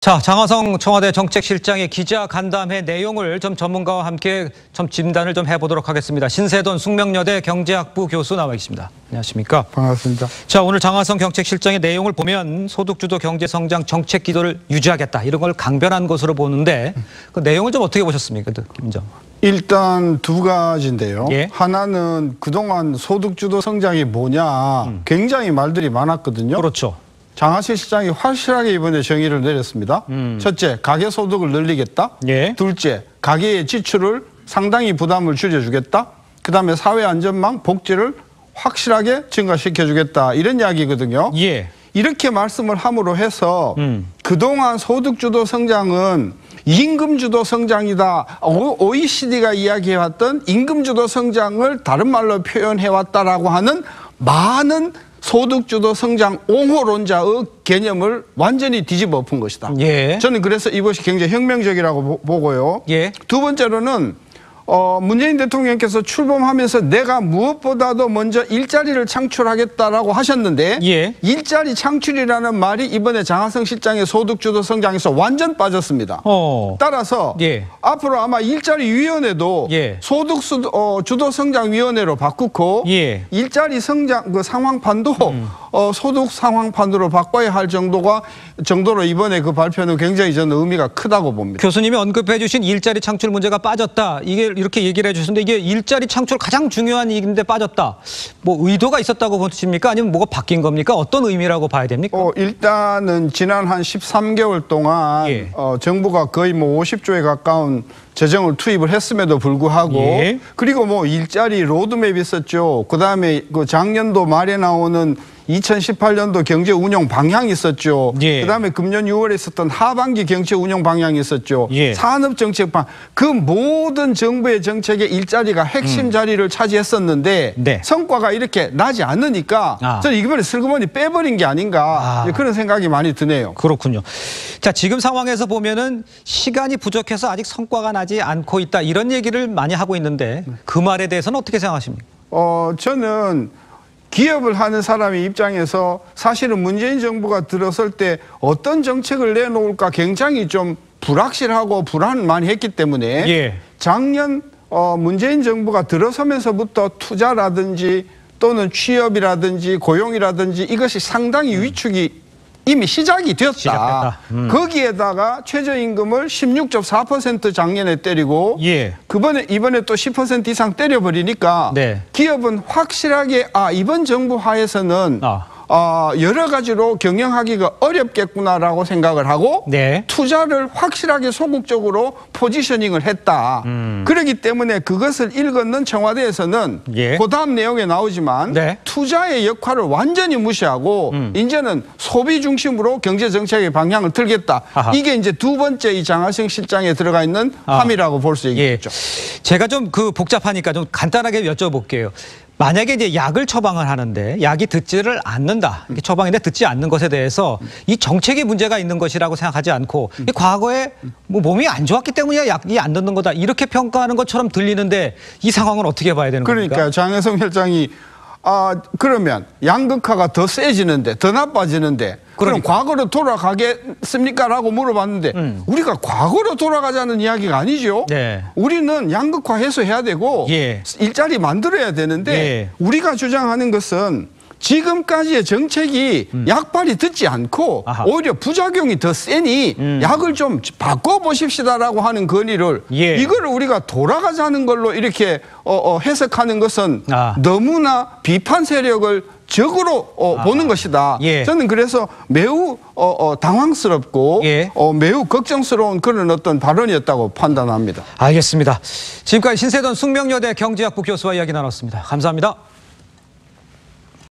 자, 장하성 청와대 정책실장의 기자 간담회 내용을 좀 전문가와 함께 좀 진단을 좀 해보도록 하겠습니다. 신세돈 숙명여대 경제학부 교수 나와 계십니다. 안녕하십니까? 반갑습니다. 자, 오늘 장하성 정책실장의 내용을 보면 소득주도 경제성장 정책 기조를 유지하겠다 이런 걸 강변한 것으로 보는데 그 내용을 좀 어떻게 보셨습니까? 김정. 일단 두 가지인데요. 예? 하나는 그동안 소득주도 성장이 뭐냐 굉장히 말들이 많았거든요. 그렇죠. 장하성 실장이 확실하게 이번에 정의를 내렸습니다. 첫째, 가계소득을 늘리겠다. 예. 둘째, 가계의 지출을 상당히 부담을 줄여주겠다. 그다음에 사회안전망, 복지를 확실하게 증가시켜주겠다. 이런 이야기거든요. 예. 이렇게 말씀을 함으로 해서 그동안 소득주도 성장은 임금주도 성장이다. OECD가 이야기해왔던 임금주도 성장을 다른 말로 표현해왔다라고 하는 많은 소득주도 성장 옹호론자의 개념을 완전히 뒤집어 엎은 것이다. 예. 저는 그래서 이것이 굉장히 혁명적이라고 보고요. 예. 두 번째로는 문재인 대통령께서 출범하면서 내가 무엇보다도 먼저 일자리를 창출하겠다라고 하셨는데 예. 일자리 창출이라는 말이 이번에 장하성 실장의 소득주도 성장에서 완전 빠졌습니다. 따라서 예. 앞으로 아마 일자리위원회도 예. 소득주도 성장위원회로 바꾸고 예. 일자리 성장 그 상황판도 소득 상황판으로 바꿔야 할 정도로 이번에 그 발표는 굉장히 저는 의미가 크다고 봅니다. 교수님이 언급해 주신 일자리 창출 문제가 빠졌다. 이게 이렇게 얘기를 해 주셨는데 이게 일자리 창출 가장 중요한 일인데 빠졌다. 뭐 의도가 있었다고 보십니까? 아니면 뭐가 바뀐 겁니까? 어떤 의미라고 봐야 됩니까? 일단은 지난 한 13개월 동안 예. 정부가 거의 뭐 50조에 가까운 재정을 투입을 했음에도 불구하고 예. 그리고 뭐 일자리 로드맵 있었죠. 그다음에 그 작년도 말에 나오는 2018년도 경제 운영 방향이 있었죠. 예. 그다음에 금년 6월에 있었던 하반기 경제 운영 방향이 있었죠. 예. 산업 정책 방 그 모든 정부의 정책의 일자리가 핵심 자리를 차지했었는데 네. 성과가 이렇게 나지 않으니까 저는 이번에 슬그머니 빼버린 게 아닌가 그런 생각이 많이 드네요. 그렇군요. 자, 지금 상황에서 보면은 시간이 부족해서 아직 성과가 나지 않고 있다 이런 얘기를 많이 하고 있는데 그 말에 대해서는 어떻게 생각하십니까? 저는 기업을 하는 사람의 입장에서 사실은 문재인 정부가 들어설 때 어떤 정책을 내놓을까 굉장히 좀 불확실하고 불안 많이 했기 때문에 예. 작년 문재인 정부가 들어서면서부터 투자라든지 또는 취업이라든지 고용이라든지 이것이 상당히 위축이 이미 시작이 되었다. 거기에다가 최저임금을 16.4% 작년에 때리고 예. 이번에 또 10% 이상 때려버리니까 네. 기업은 확실하게 이번 정부 하에서는 여러 가지로 경영하기가 어렵겠구나라고 생각을 하고 네. 투자를 확실하게 소극적으로 포지셔닝을 했다. 그렇기 때문에 그것을 읽었는 청와대에서는 예. 그다음 내용에 나오지만 네. 투자의 역할을 완전히 무시하고 이제는 소비 중심으로 경제 정책의 방향을 틀겠다. 이게 이제 두 번째 이 장하성 실장에 들어가 있는 함이라고 볼 수 있겠죠. 예. 제가 좀 복잡하니까 좀 간단하게 여쭤볼게요. 만약에 이제 약을 처방을 하는데 약이 듣지를 않는다. 처방인데 듣지 않는 것에 대해서 이 정책의 문제가 있는 것이라고 생각하지 않고 과거에 뭐 몸이 안 좋았기 때문에 약이 안 듣는 거다. 이렇게 평가하는 것처럼 들리는데 이 상황은 어떻게 봐야 되는 겁니까? 그러니까 장하성 실장이 그러면 양극화가 더 세지는데 더 나빠지는데 그럼 과거로 돌아가겠습니까? 라고 물어봤는데 우리가 과거로 돌아가자는 이야기가 아니죠. 네. 우리는 양극화 해소해야 되고 예. 일자리 만들어야 되는데 예. 우리가 주장하는 것은 지금까지의 정책이 약발이 듣지 않고 오히려 부작용이 더 세니 약을 좀 바꿔보십시다라고 하는 건의를 이걸 우리가 돌아가자는 걸로 이렇게 해석하는 것은 너무나 비판 세력을 적으로 보는 것이다. 저는 그래서 매우 당황스럽고 매우 걱정스러운 그런 어떤 발언이었다고 판단합니다. 알겠습니다. 지금까지 신세돈 숙명여대 경제학부 교수와 이야기 나눴습니다. 감사합니다.